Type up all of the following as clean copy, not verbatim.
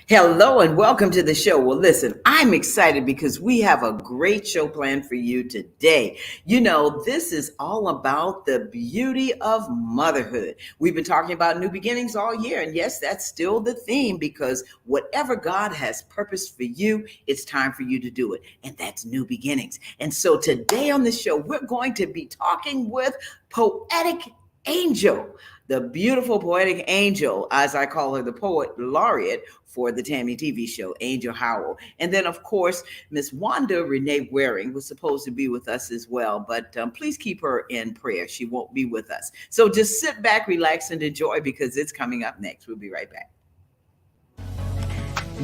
Hello and welcome to the show. Well, listen, I'm excited because we have a great show planned for you today. This is all about the beauty of motherhood. We've been talking about new beginnings all year, and yes, that's still the theme because whatever God has purposed for you, it's time for you to do it, and that's new beginnings. And so today on the show, we're going to be talking with Poetic Angel, the beautiful poetic angel, as I call her, the poet laureate for the Tammy TV show, Angel Howell. And then, of course, Miss Wanda Renee Waring was supposed to be with us as well, but please keep her in prayer. She won't be with us. So just sit back, relax, and enjoy because it's coming up next. We'll be right back.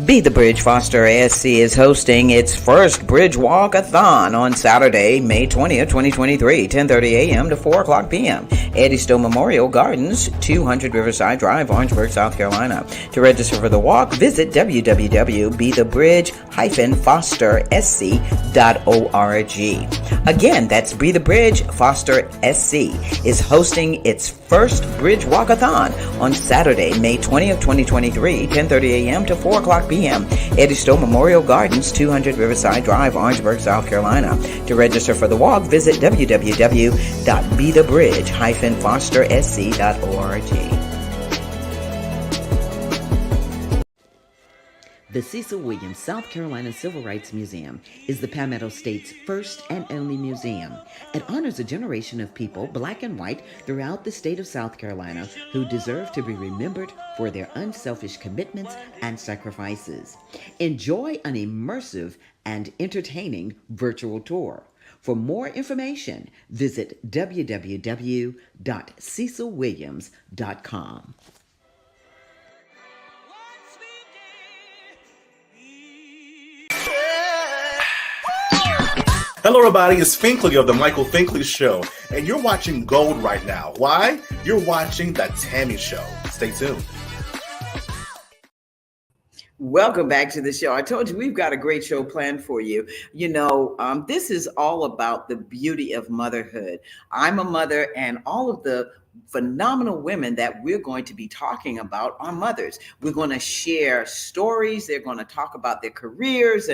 Be the Bridge Foster SC is hosting its first Bridge Walk-a-thon on Saturday, May 20th, 2023, 10:30 a.m. to 4 o'clock p.m. Eddystone Memorial Gardens, 200 Riverside Drive, Orangeburg, South Carolina. To register for the walk, visit www.bethebridge-fostersc.org. Again, that's Be the Bridge Foster SC is hosting its first Bridge Walk-a-thon on Saturday, May 20th, 2023, 10:30 a.m. to 4 o'clock p.m. Eddystone Memorial Gardens, 200 Riverside Drive, Orangeburg, South Carolina. To register for the walk, visit www.bethebridge-fostersc.org. The Cecil Williams South Carolina Civil Rights Museum is the Palmetto State's first and only museum. It honors a generation of people, black and white, throughout the state of South Carolina who deserve to be remembered for their unselfish commitments and sacrifices. Enjoy an immersive and entertaining virtual tour. For more information, visit www.cecilwilliams.com. Hello, everybody. It's Finkley of The Michael Finkley Show, and you're watching Gold right now. Why? You're watching The Tammy Show. Stay tuned. Welcome back to the show. I told you we've got a great show planned for you. This is all about the beauty of motherhood. I'm a mother, and all of the phenomenal women that we're going to be talking about are mothers. We're going to share stories. They're going to talk about their careers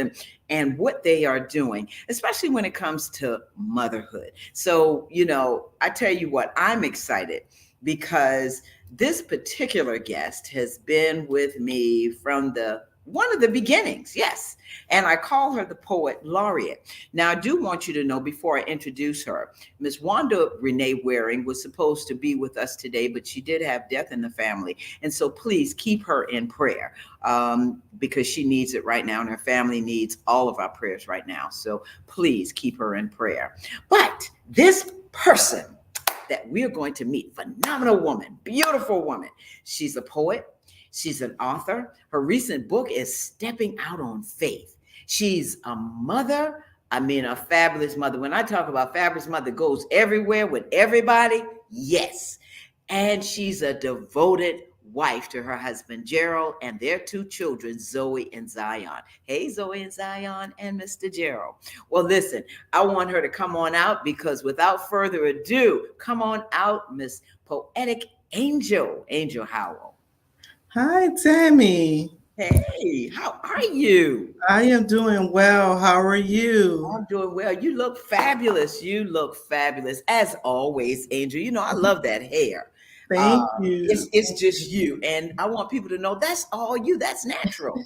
and what they are doing, especially when it comes to motherhood. So, I tell you what, I'm excited because this particular guest has been with me from one of the beginnings, yes. And I call her the poet laureate. Now, I do want you to know before I introduce her, Miss Wanda Renee Waring was supposed to be with us today, but she did have death in the family. And so please keep her in prayer because she needs it right now, and her family needs all of our prayers right now. So please keep her in prayer. But this person that we're going to meet, phenomenal woman, beautiful woman. She's a poet. She's an author. Her recent book is Stepping Out on Faith. She's a mother. A fabulous mother. When I talk about fabulous mother, goes everywhere with everybody. Yes. And she's a devoted wife to her husband, Gerald, and their two children, Zoe and Zion. Hey, Zoe and Zion and Mr. Gerald. Well, listen, I want her to come on out because without further ado, come on out, Miss Poetic Angel Howell. Hi, Tammy. Hey, how are you? I am doing well. How are you? I'm doing well. You look fabulous. As always, Angel. I love that hair. Thank you. It's just you. And I want people to know that's all you. That's natural.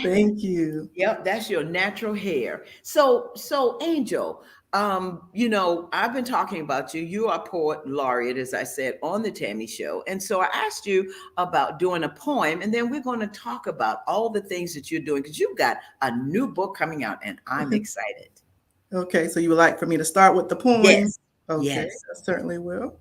Thank you. Yep, that's your natural hair. So Angel, I've been talking about you. You are poet laureate, as I said, on the Tammy Show. And so I asked you about doing a poem, and then we're going to talk about all the things that you're doing because you've got a new book coming out, and I'm excited. Okay, so you would like for me to start with the poem? Yes. Okay, yes. I certainly will.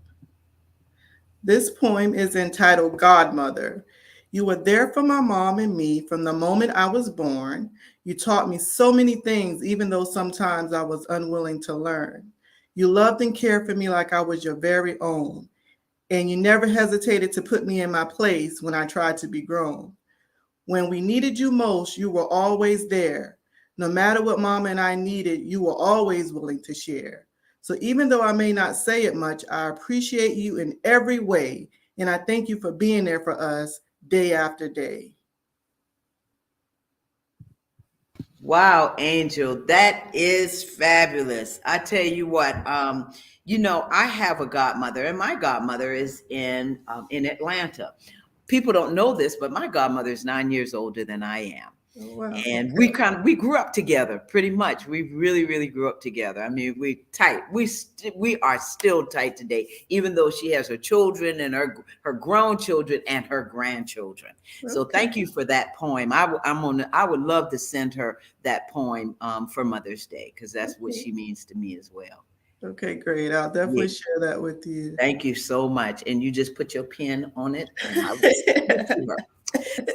This poem is entitled Godmother. You were there for my mom and me from the moment I was born. You taught me so many things, even though sometimes I was unwilling to learn. You loved and cared for me like I was your very own. And you never hesitated to put me in my place when I tried to be grown. When we needed you most, you were always there. No matter what Mama and I needed, you were always willing to share. So even though I may not say it much, I appreciate you in every way. And I thank you for being there for us day after day. Wow, Angel, that is fabulous. I tell you what, I have a godmother, and my godmother is in Atlanta. People don't know this, but my godmother is 9 years older than I am. Oh, wow. And we grew up together pretty much. We really, really grew up together. I mean, we tight. We are still tight today, even though she has her children and her grown children and her grandchildren. So Okay. thank you for that poem. I would love to send her that poem for Mother's Day, because that's what Okay. she means to me as well. Okay, great. I'll definitely Yeah. share that with you. Thank you so much. And you just put your pen on it, and I will send it to her.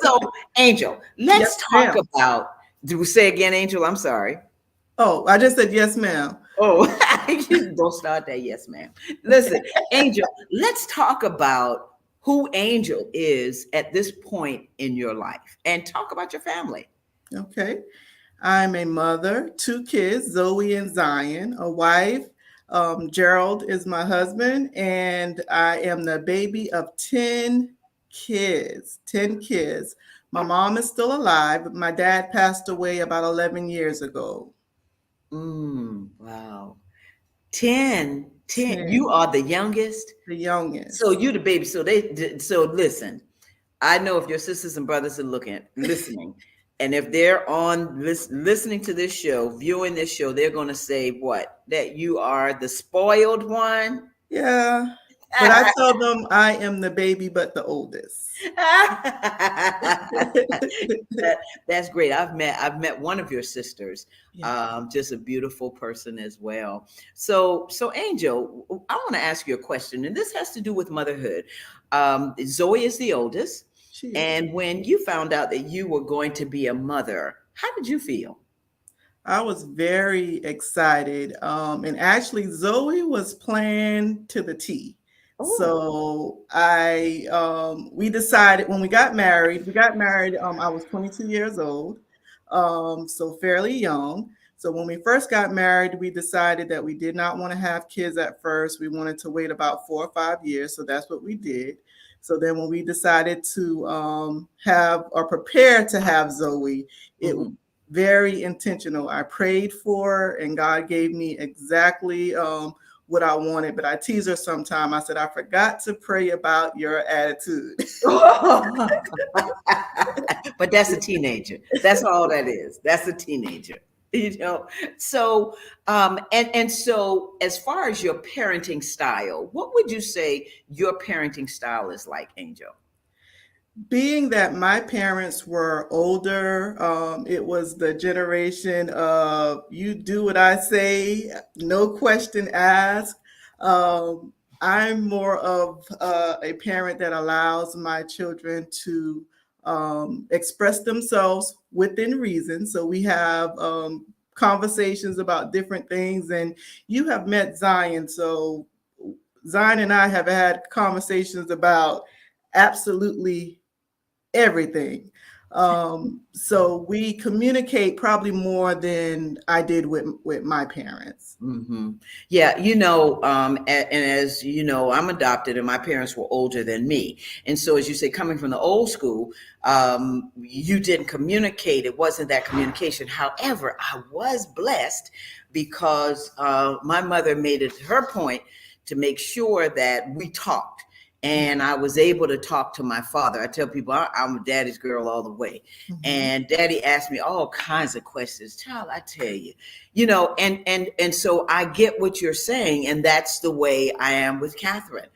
So, Angel, Yes, let's talk ma'am. about. Do we say again, Angel? I'm sorry. Oh, I just said yes, ma'am. Oh, don't start that. Yes, ma'am. Listen, Angel, let's talk about who Angel is at this point in your life, and talk about your family. Okay. I'm a mother, 2 kids, Zoe and Zion, a wife. Gerald is my husband, and I am the baby of 10 kids. 10 kids. My mom is still alive, but my dad passed away about 11 years ago. Wow. 10, 10. You 10, are the youngest. the So youngest. you the baby. So listen. I know if your sisters and brothers are listening, and if they're on listening to this show, viewing this show, they're going to say what? That you are the spoiled one. Yeah. But I tell them I am the baby, but the oldest. That's great. I've met one of your sisters. Yeah. Just a beautiful person as well. So Angel, I want to ask you a question, and this has to do with motherhood. Zoe is the oldest, She is. and when you found out that you were going to be a mother, how did you feel? I was very excited. And actually, Zoe was planned to the T. Oh. So we decided when we got married, I was 22 years old, so fairly young. So when we first got married, we decided that we did not want to have kids at first. We wanted to wait about 4 or 5 years. So that's what we did. So then when we decided to have or prepare to have Zoe, it Mhm. very intentional. I prayed for her, and God gave me exactly what I wanted. But I tease her sometime. I said, I forgot to pray about your attitude. But that's a teenager. That's all that is. That's a teenager. You know. So so as far as your parenting style, what would you say your parenting style is like, Angel? Being that my parents were older, it was the generation of you do what I say, no question asked. I'm more of a parent that allows my children to express themselves within reason. So we have conversations about different things, and you have met Zion. So Zion and I have had conversations about absolutely everything. So we communicate probably more than I did with my parents. Hmm. Yeah, and as you know, I'm adopted, and my parents were older than me. And so, as you say, coming from the old school, you didn't communicate. It wasn't that communication. However, I was blessed because my mother made it her point to make sure that we talked. And I was able to talk to my father. I tell people I'm a daddy's girl all the way. Mhm. And daddy asked me all kinds of questions. Child, I tell you, and so I get what you're saying, and that's the way I am with Catherine.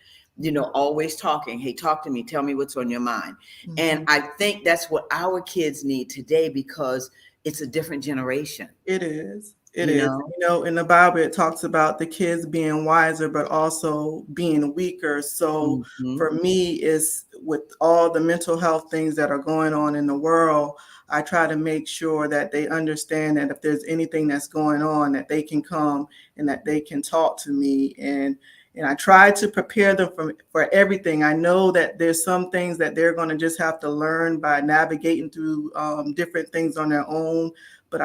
Always talking. Hey, talk to me. Tell me what's on your mind. And Mhm. I think that's what our kids need today, because it's a different generation. It is. It You is. know. In the Bible, it talks about the kids being wiser, but also being weaker. So Hmm. for me, it's with all the mental health things that are going on in the world, I try to make sure that they understand that if there's anything that's going on, that they can come and that they can talk to me. And I try to prepare them for everything. I know that there's some things that they're going to just have to learn by navigating through different things on their own. But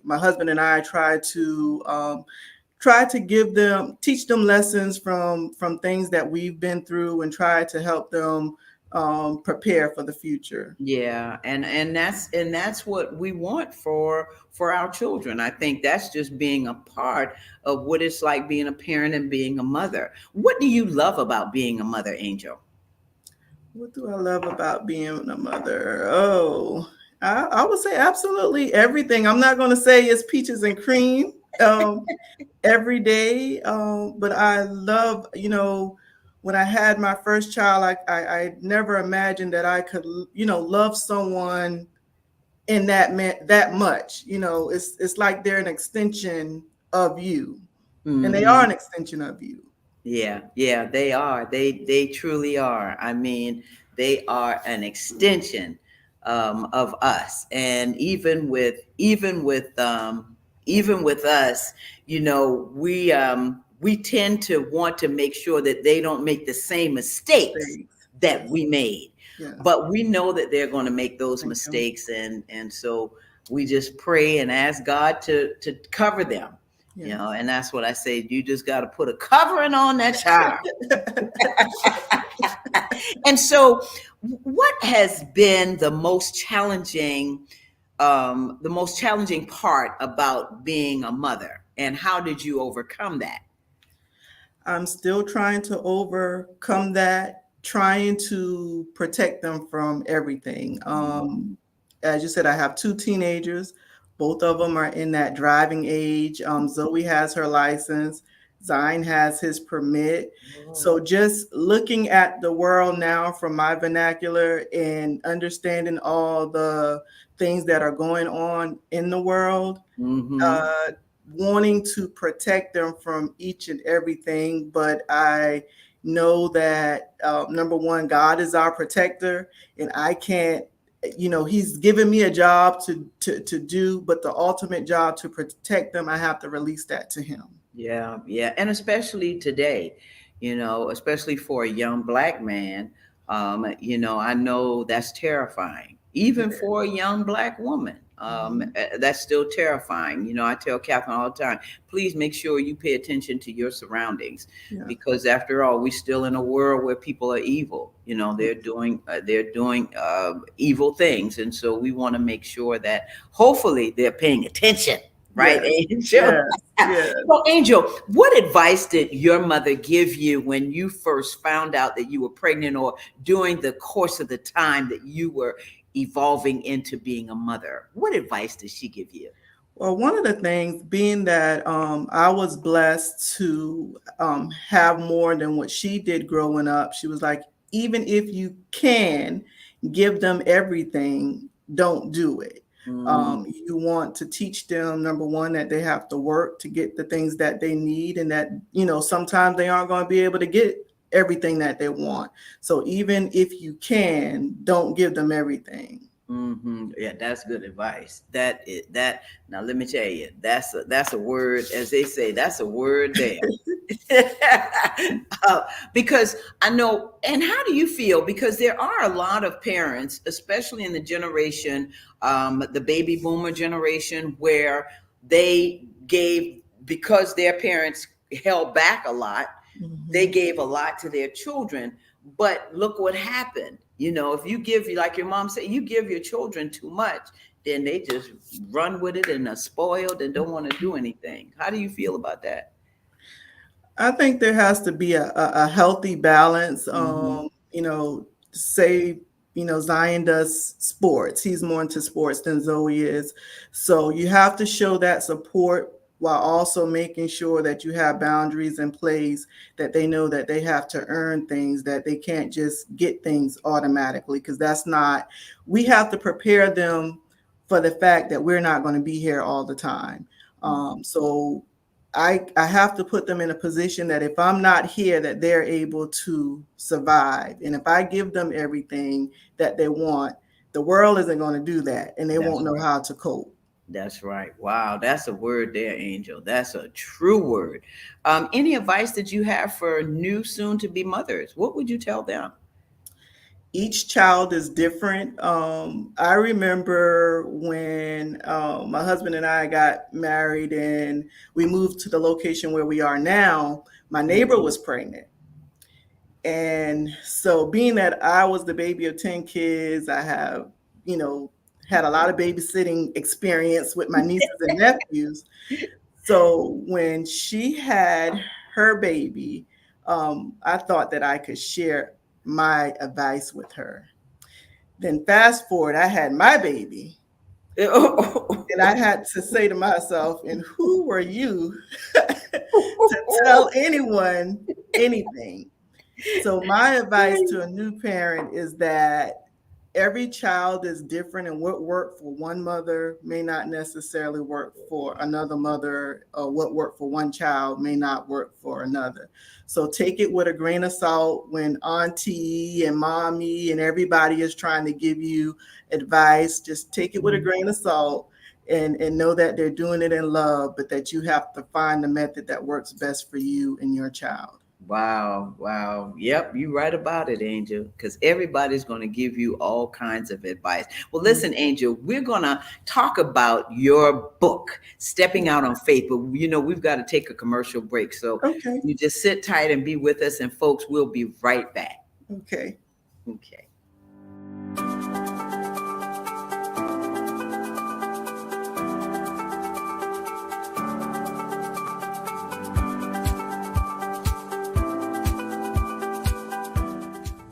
my husband and I try to teach them lessons from things that we've been through, and try to help them prepare for the future. Yeah, and that's what we want for our children. I think that's just being a part of what it's like being a parent and being a mother. What do you love about being a mother, Angel? What do I love about being a mother? Oh, I would say absolutely everything. I'm not going to say it's peaches and cream every day, but I love, when I had my first child, I never imagined that I could, love someone in that much. It's like they're an extension of you, and they are Hmm. an extension of you. Yeah, yeah, they are. They truly are. I mean, they are an extension of us, and even with us, we tend to want to make sure that they don't make the same mistakes Mistakes. that Yes. we made, Yes. but we know that they're going to make those Thank you. mistakes, and so we just pray and ask God to cover them. Yes. And that's what I say. You just got to put a covering on that child. And so, what has been the most challenging part about being a mother, and how did you overcome that? I'm still trying to overcome that, trying to protect them from everything. As you said, I have two teenagers. Both of them are in that driving age. Zoe has her license. Zion has his permit. So just looking at the world now from my vernacular and understanding all the things that are going on in the world, Mm-hmm. uh, wanting to protect them from each and everything. But I know that number one, God is our protector, and I can't. He's given me a job to do, but the ultimate job to protect them, I have to release that to Him. Yeah, yeah, and especially today, especially for a young black man, I know that's terrifying. Even for a young black woman, Mhm. that's still terrifying. I tell Catherine all the time, please make sure you pay attention to your surroundings, Yeah. because after all, we're still in a world where people are evil. They're doing evil things, and so we want to make sure that hopefully they're paying attention, right, Yes. Angel? Yes. Yes. Well, Angel, what advice did your mother give you when you first found out that you were pregnant, or during the course of the time that you were evolving into being a mother? What advice did she give you? Well, one of the things, being that I was blessed to have more than what she did growing up, she was like, even if you can give them everything, don't do it. Mm, You want to teach them, number one, that they have to work to get the things that they need, and that, sometimes they aren't going to be able to get everything that they want. So even if you can, don't give them everything. hmm. Yeah, that's good advice. That is that. Now, let me tell you, that's a word, as they say, that's a word there. uh, because I know, and how do you feel? Because there are a lot of parents, especially in the generation, the baby boomer generation, where they gave, because their parents held back a lot, they Mhm. gave a lot to their children. But look what happened. If you give, like your mom said, you give your children too much, then they just run with it and are spoiled and don't want to do anything. How do you feel about that? I think there has to be a healthy balance. Hmm. Say, Zion does sports. He's more into sports than Zoe is. So you have to show that support while also making sure that you have boundaries in place, that they know that they have to earn things, that they can't just get things automatically, because that's not, we have to prepare them for the fact that we're not going to be here all the time. So I have to put them in a position that if I'm not here, that they're able to survive. And if I give them everything that they want, the world isn't going to do that, and they That's won't know right. how to cope. That's right. Wow, that's a word there, Angel. That's a true word. Any advice that you have for new, soon-to-be mothers? What would you tell them? Each child is different. I remember when my husband and I got married and we moved to the location where we are now, my neighbor was pregnant. And so being that I was the baby of 10 kids, I have, you know, had a lot of babysitting experience with my nieces and nephews. So when she had her baby, I thought that I could share my advice with her. Then fast forward, I had my baby, and I had to say to myself, and who were you to tell anyone anything? So my advice to a new parent is that every child is different, and what worked for one mother may not necessarily work for another mother, or what worked for one child may not work for another. So take it with a grain of salt when auntie and mommy and everybody is trying to give you advice. Just take it with a grain of salt, and know that they're doing it in love, but that you have to find the method that works best for you and your child. Wow, wow. Yep, you're right about it, Angel, because everybody's going to give you all kinds of advice. Well, listen, Angel, we're going to talk about your book, Stepping Out on Faith, but we've got to take a commercial break. So Okay. you just sit tight and be with us, and folks, we'll be right back. Okay. Okay.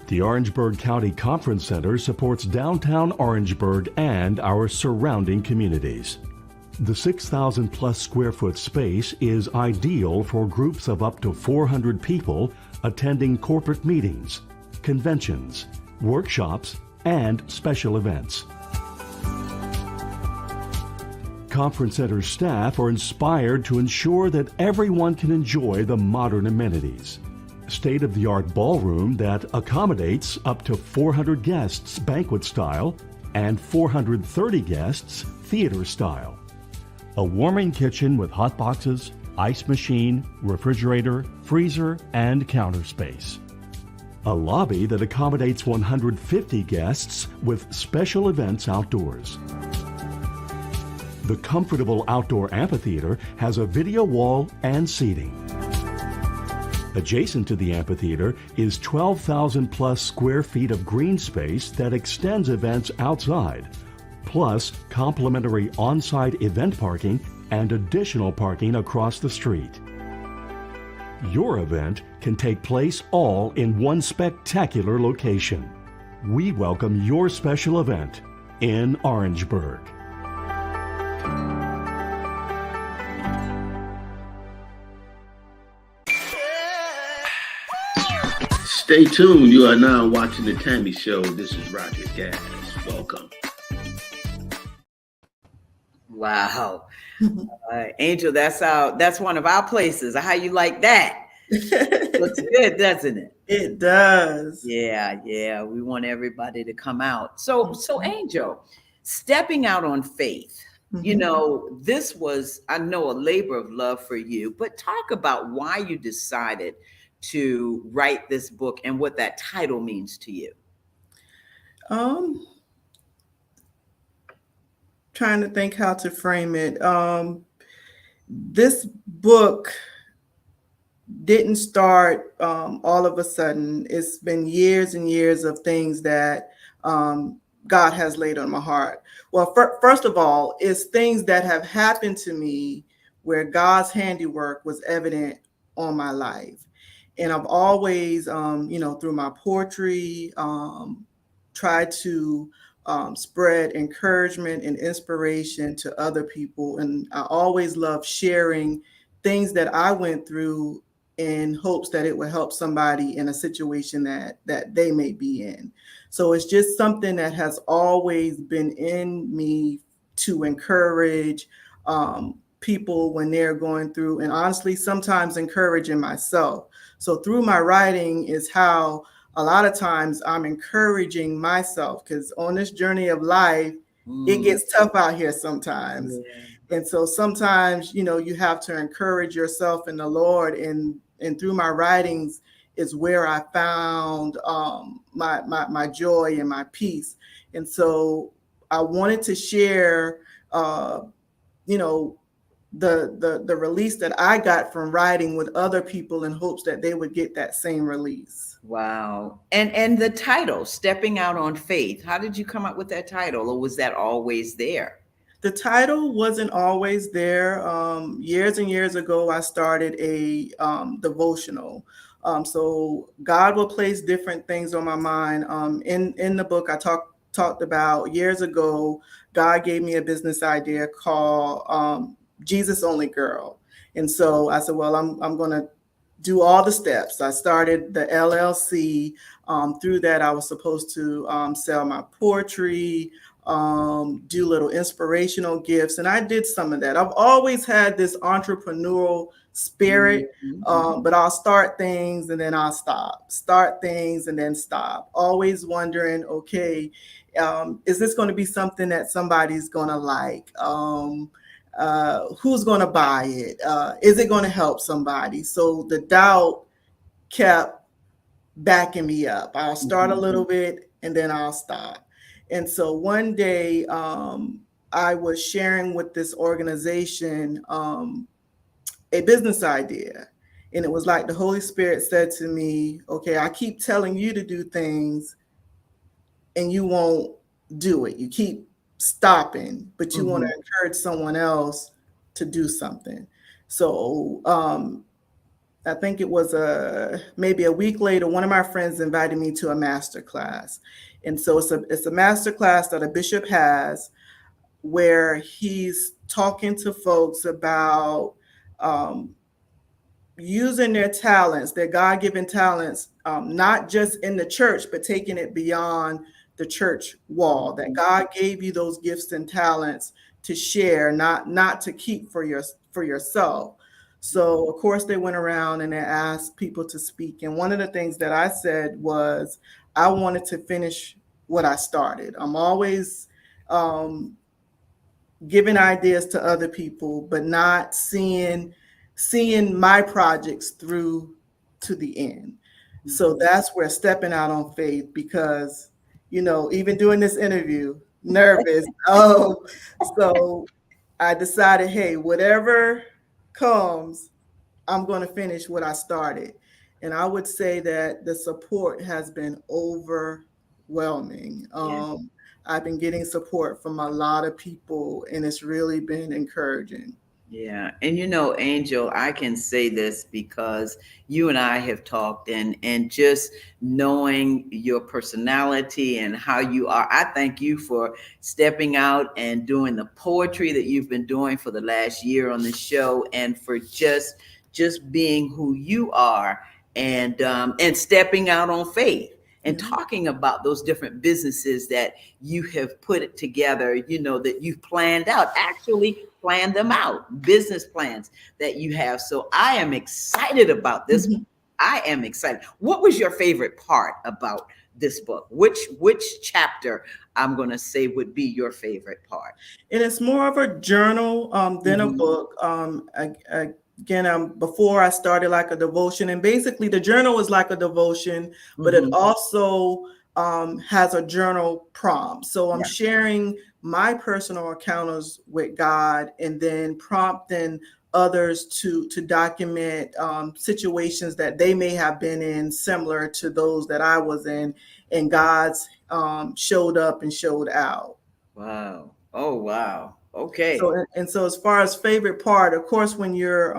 The Orangeburg County Conference Center supports downtown Orangeburg and our surrounding communities. The 6,000 plus square foot space is ideal for groups of up to 400 people attending corporate meetings, conventions, workshops, and special events. Conference Center staff are inspired to ensure that everyone can enjoy the modern amenities. State-of-the-art ballroom that accommodates up to 400 guests banquet style and 430 guests theater style. A warming kitchen with hot boxes, ice machine, refrigerator, freezer, and counter space. A lobby that accommodates 150 guests with special events outdoors. The comfortable outdoor amphitheater has a video wall and seating. Adjacent to the amphitheater is 12,000 plus square feet of green space that extends events outside, plus complimentary on-site event parking and additional parking across the street. Your event can take place all in one spectacular location. We welcome your special event in Orangeburg. Stay tuned. You are now watching the Tammy Show. This is Roger Gas. Welcome. Wow. Angel, that's one of our places. How you like that? Looks good, doesn't it? It does. Yeah. We want everybody to come out. So Angel, stepping out on faith. This was, I know, a labor of love for you, but talk about why you decided to write this book and what that title means to you. Trying to think how to frame it. This book didn't start all of a sudden. It's been years and years of things that God has laid on my heart. Well, first of all, it's things that have happened to me where God's handiwork was evident on my life. And I've always, through my poetry, tried to spread encouragement and inspiration to other people. And I always love sharing things that I went through in hopes that it would help somebody in a situation that they may be in. So it's just something that has always been in me to encourage people when they're going through, and honestly, sometimes encouraging myself. So through my writing is how a lot of times I'm encouraging myself, because on this journey of life, it gets tough out here sometimes. Yeah. And so sometimes, you have to encourage yourself in the Lord, and through my writings is where I found my joy and my peace. And so I wanted to share, the release that I got from writing with other people in hopes that they would get that same release. Wow. And the title, Stepping Out on Faith, how did you come up with that title, or was that always there? The title wasn't always there. Years and years ago, I started a devotional. So God will place different things on my mind. In the book, I talked about years ago, God gave me a business idea called Jesus Only Girl. And so I said, well, I'm going to do all the steps. I started the LLC. Through that, I was supposed to sell my poetry, do little inspirational gifts. And I did some of that. I've always had this entrepreneurial spirit, but I'll start things and then I'll start things and then stop. Always wondering, okay, is this going to be something that somebody's going to like? Who's going to buy it? Is it going to help somebody? So the doubt kept backing me up. I'll start a little bit and then I'll stop. And so one day I was sharing with this organization a business idea. And it was like the Holy Spirit said to me, okay, I keep telling you to do things and you won't do it. You keep stopping, but you want to encourage someone else to do something. So I think it was maybe a week later, one of my friends invited me to a master class. And so it's a master class that a bishop has where he's talking to folks about using their talents, their God-given talents, not just in the church, but taking it beyond the church wall, that God gave you those gifts and talents to share, not to keep for yourself. So of course they went around and they asked people to speak. And one of the things that I said was, I wanted to finish what I started. I'm always giving ideas to other people, but not seeing my projects through to the end. So that's where stepping out on faith, because, even doing this interview, nervous. So I decided, hey, whatever comes, I'm going to finish what I started. And I would say that the support has been overwhelming. I've been getting support from a lot of people, and it's really been encouraging. Yeah. And Angel, I can say this because you and I have talked, and just knowing your personality and how you are, I thank you for stepping out and doing the poetry that you've been doing for the last year on the show, and for just being who you are, and stepping out on faith. And talking about those different businesses that you have put together, that you've planned out, actually planned them out, business plans that you have. So I am excited about this. I am excited. What was your favorite part about this book? Which chapter, I'm going to say, would be your favorite part? And it's more of a journal than a book. Again, before I started like a devotion, and basically the journal is like a devotion, but it also has a journal prompt. So I'm sharing my personal encounters with God, and then prompting others to document situations that they may have been in, similar to those that I was in, and God's showed up and showed out. Wow. Oh, wow. Okay. So as far as favorite part, of course, when you're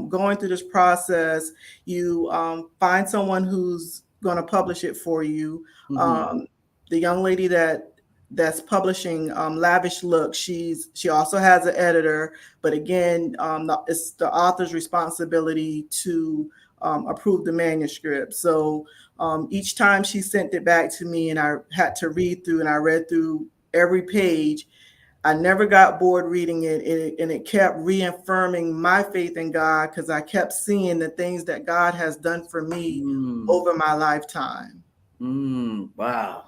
going through this process, you find someone who's going to publish it for you. The young lady that's publishing Lavish Look, she also has an editor, but again, it's the author's responsibility to approve the manuscript. So each time she sent it back to me, and I had to read through, and I read through every page, I never got bored reading it, and it kept reaffirming my faith in God, because I kept seeing the things that God has done for me over my lifetime. Wow.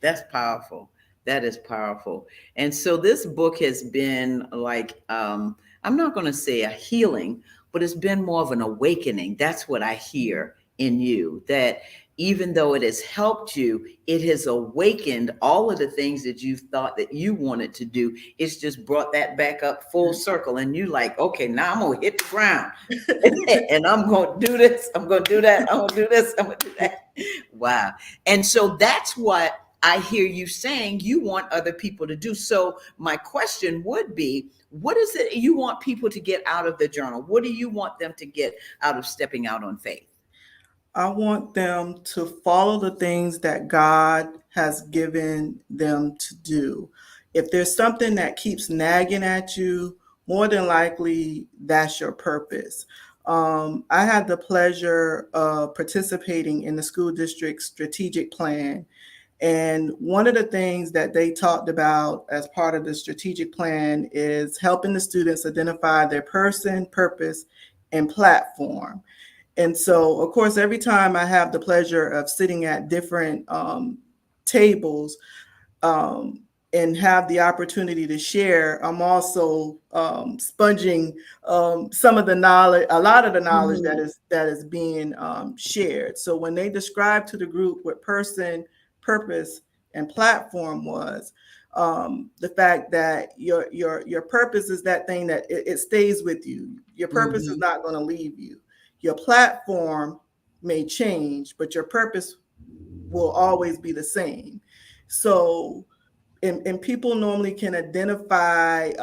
That's powerful. That is powerful. And so this book has been like, I'm not going to say a healing, but it's been more of an awakening. That's what I hear in you, that even though it has helped you, it has awakened all of the things that you thought that you wanted to do. It's just brought that back up full circle. And you like, okay, now I'm going to hit the ground and I'm going to do this. I'm going to do that. I'm going to do this. I'm going to do that. Wow. And so that's what I hear you saying you want other people to do. So my question would be, what is it you want people to get out of the journal? What do you want them to get out of stepping out on faith? I want them to follow the things that God has given them to do. If there's something that keeps nagging at you, more than likely that's your purpose. I had the pleasure of participating in the school district's strategic plan. And one of the things that they talked about as part of the strategic plan is helping the students identify their person, purpose, and platform. And so, of course, every time I have the pleasure of sitting at different tables and have the opportunity to share, I'm also sponging some of the knowledge, a lot of the knowledge that is being shared. So when they describe to the group what person, purpose, and platform was, the fact that your purpose is that thing that it stays with you. Your purpose is not going to leave you. Your platform may change, but your purpose will always be the same. So, and people normally can identify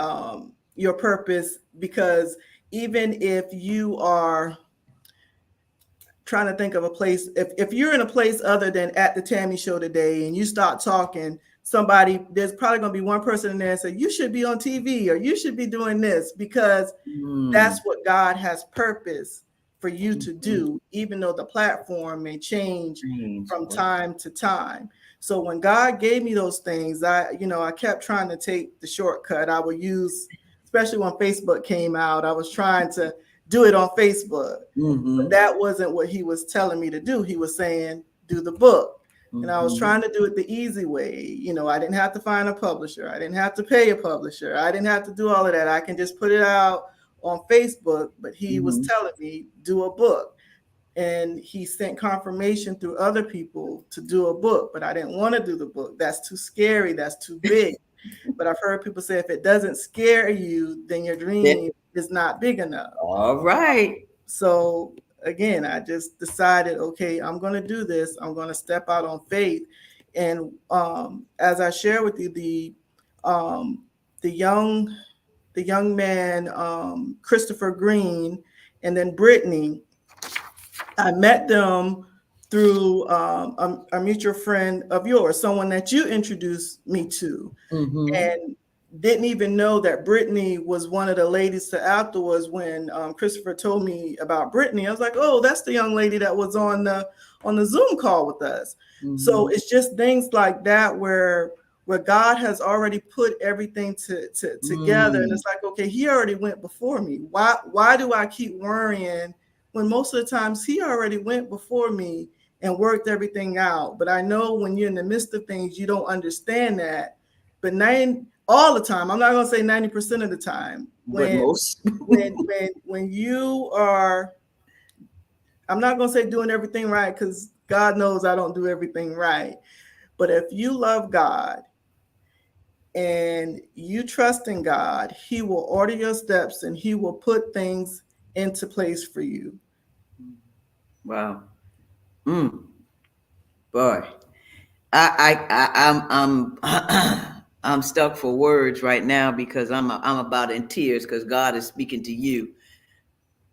your purpose, because even if you are trying to think of a place, if you're in a place other than at the Tammy show today and you start talking, there's probably going to be one person in there and say, you should be on TV or you should be doing this, because that's what God has purpose for you to do, even though the platform may change from time to time. So when God gave me those things, I kept trying to take the shortcut. I would use, especially when Facebook came out, I was trying to do it on Facebook. But that wasn't what he was telling me to do. He was saying, do the book. And I was trying to do it the easy way. I didn't have to find a publisher. I didn't have to pay a publisher. I didn't have to do all of that. I can just put it out on Facebook, but he was telling me, do a book. And he sent confirmation through other people to do a book, but I didn't want to do the book. That's too scary. That's too big. But I've heard people say, if it doesn't scare you, then your dream is not big enough. All right. So again, I just decided, okay, I'm going to do this. I'm going to step out on faith. And as I share with you, the young man, Christopher Green, and then Brittany, I met them through a mutual friend of yours, someone that you introduced me to, and didn't even know that Brittany was one of the ladies to afterwards. When Christopher told me about Brittany, I was like, oh, that's the young lady that was on the Zoom call with us. So it's just things like that where God has already put everything together. And it's like, okay, he already went before me. Why do I keep worrying when most of the times he already went before me and worked everything out? But I know when you're in the midst of things, you don't understand that. But all the time, I'm not going to say 90% of the time, when you are, I'm not going to say doing everything right, because God knows I don't do everything right. But if you love God and you trust in God, he will order your steps and he will put things into place for you. Wow. Boy, I'm stuck for words right now, because I'm about in tears, because God is speaking to you,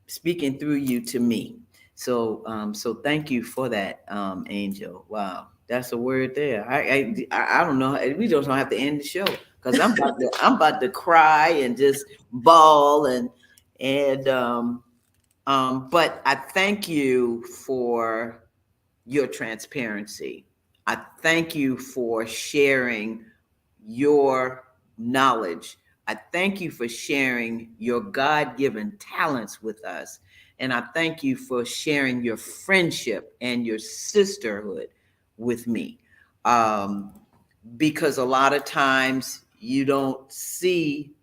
speaking through you to me. So thank you for that, Angel. Wow, that's a word there. I don't know. We don't have to end the show, because I'm about to cry and just bawl but I thank you for your transparency. I thank you for sharing your knowledge. I thank you for sharing your God-given talents with us. And I thank you for sharing your friendship and your sisterhood with me. Because a lot of times you don't see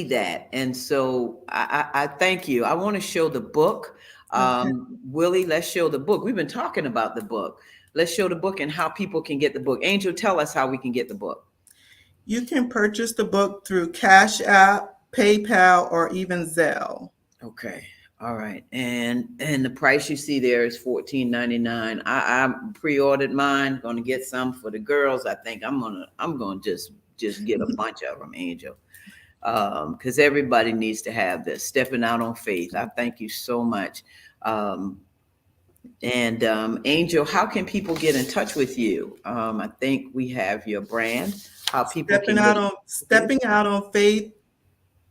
that. And so I thank you. I want to show the book. Okay. Willie, let's show the book. We've been talking about the book. Let's show the book and how people can get the book. Angel, tell us how we can get the book. You can purchase the book through Cash App, PayPal, or even Zelle. Okay. All right. And the price you see there is $14.99. I pre-ordered mine. Going to get some for the girls. I think I'm gonna just get a bunch of them, Angel. Because everybody needs to have this. Stepping Out on Faith. I thank you so much. Angel, how can people get in touch with you? I think we have your brand. How people Stepping out on faith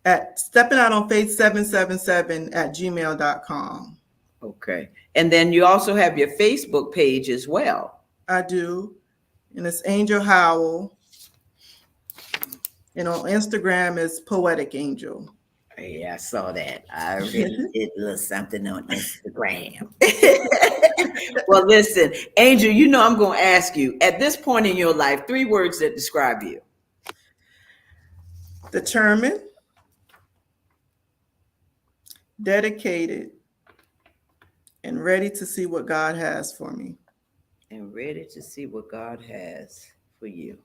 at steppingoutонfaith777@gmail.com. Okay. And then you also have your Facebook page as well. I do. And it's Angel Howell. And on Instagram is Poetic Angel. Yeah, I saw that. I already did a little something on Instagram. Well, listen, Angel, you know I'm going to ask you, at this point in your life, 3 words that describe you. Determined, dedicated, and ready to see what God has for me. And ready to see what God has for you.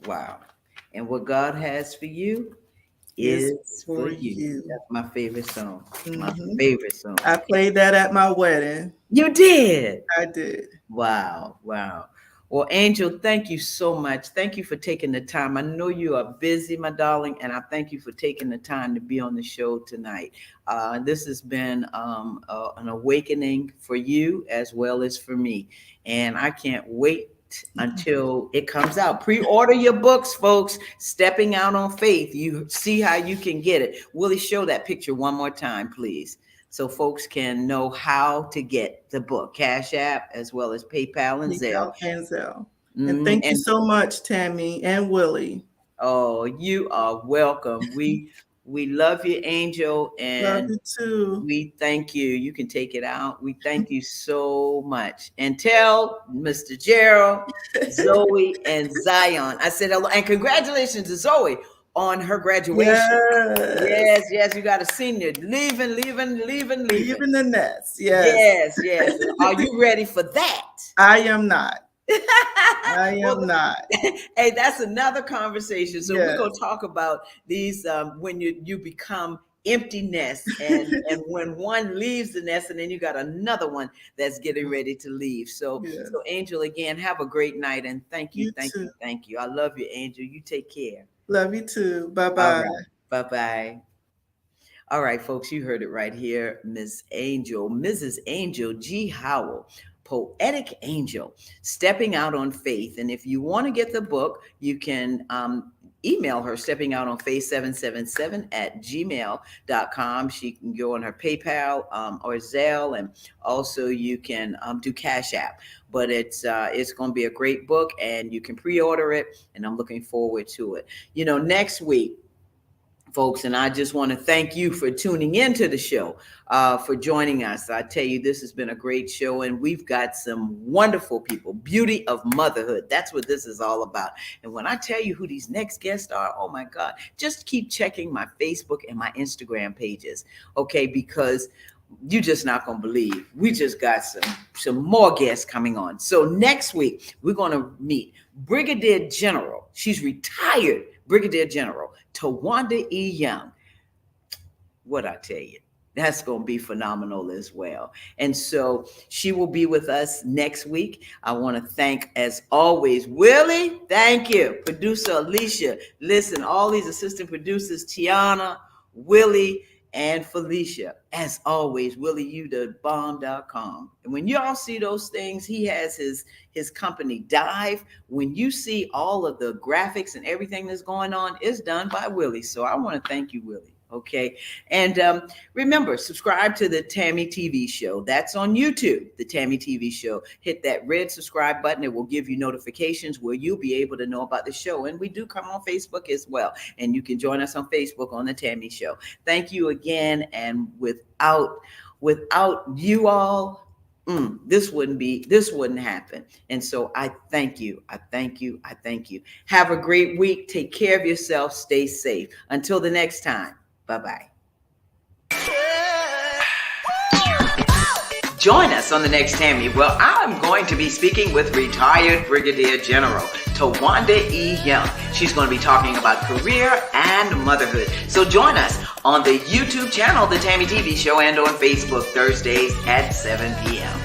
Wow. And what God has for you is for you. That's my favorite song. My favorite song. I played that at my wedding. You did? I did. Wow. Well, Angel, thank you so much. Thank you for taking the time. I know you are busy, my darling, and I thank you for taking the time to be on the show tonight. This has been an awakening for you as well as for me, and I can't wait until it comes out. Pre-order your books, folks. Stepping Out on Faith. You see how you can get it. Willie, show that picture one more time, please, so folks can know how to get the book. Cash App as well as PayPal and Zelle. And thank you so much, Tammy and Willie. Oh, you are welcome. We love you, Angel, and love you too. We thank you. You can take it out. We thank you so much. And tell Mr. Gerald, Zoe, and Zion I said hello, and congratulations to Zoe on her graduation. Yes. You got a senior leaving the nest. Yes. Are you ready for that? I am not. I am not. Hey, that's another conversation. So we're going to talk about these when you become empty nest, and when one leaves the nest, and then you got another one that's getting ready to leave. So Angel, again, have a great night, and thank you. I love you, Angel. You take care. Love you too. Bye-bye. Bye-bye. All right, folks, you heard it right here. Mrs. Angel G. Howell, Poetic Angel, Stepping Out on Faith. And if you want to get the book, you can email her, steppingoutонfaith777@gmail.com. She can go on her PayPal or Zelle, and also you can do Cash App. But it's going to be a great book, and you can pre-order it, and I'm looking forward to it. Next week, folks, and I just want to thank you for tuning into the show, for joining us. I tell you, this has been a great show, and we've got some wonderful people. Beauty of motherhood. That's what this is all about. And when I tell you who these next guests are, oh my God, just keep checking my Facebook and my Instagram pages, okay? Because you're just not going to believe. We just got some more guests coming on. So next week, we're going to meet Brigadier General. She's retired Brigadier General Wanda E. Young. What I tell you, that's going to be phenomenal as well. And so she will be with us next week. I want to thank, as always, Willie. Thank you. Producer Alicia. Listen, all these assistant producers, Tiana, Willie, and Felicia. As always, WillieYouTheBomb.com. And when y'all see those things, he has his company Dive. When you see all of the graphics and everything that's going on, it's done by Willie. So I want to thank you, Willie. Okay. And remember, subscribe to the Tammy TV show. That's on YouTube, the Tammy TV show. Hit that red subscribe button. It will give you notifications where you'll be able to know about the show. And we do come on Facebook as well. And you can join us on Facebook on the Tammy show. Thank you again. And without you all, this wouldn't happen. And so I thank you. Have a great week. Take care of yourself. Stay safe. Until the next time. Bye-bye. Join us on the next Tammy. Well, I'm going to be speaking with retired Brigadier General Wanda E. Young. She's going to be talking about career and motherhood. So join us on the YouTube channel, The Tammy TV Show, and on Facebook Thursdays at 7 p.m.